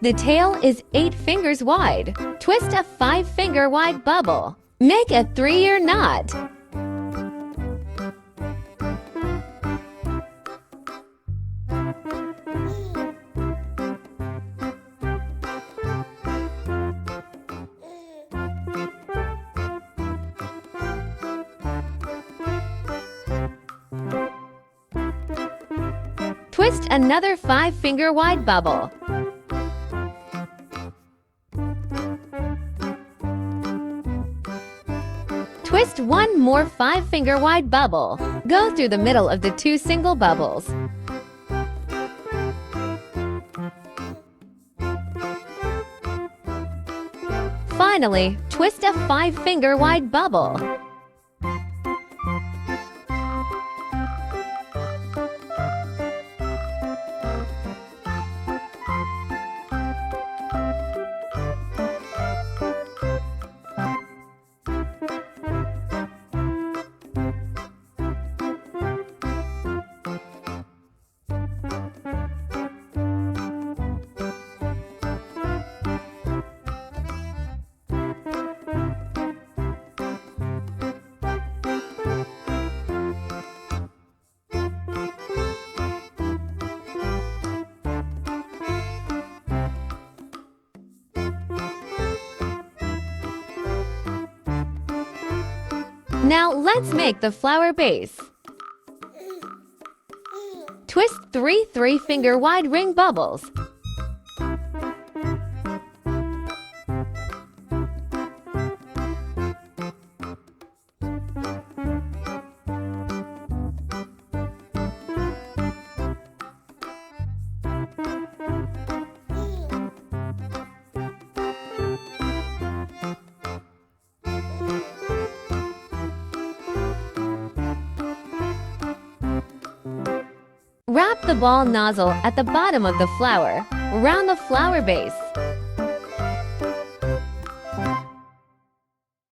The tail is 8 fingers wide. Twist a 5-finger wide bubble. Make a 3-year knot. Twist another 5-finger wide bubble. Twist one more 5-finger wide bubble. Go through the middle of the 2 single bubbles. Finally, twist a 5-finger wide bubble. Now let's make the flower base. Twist 3 3-finger wide ring bubbles. Wrap the ball nozzle at the bottom of the flower, around the flower base.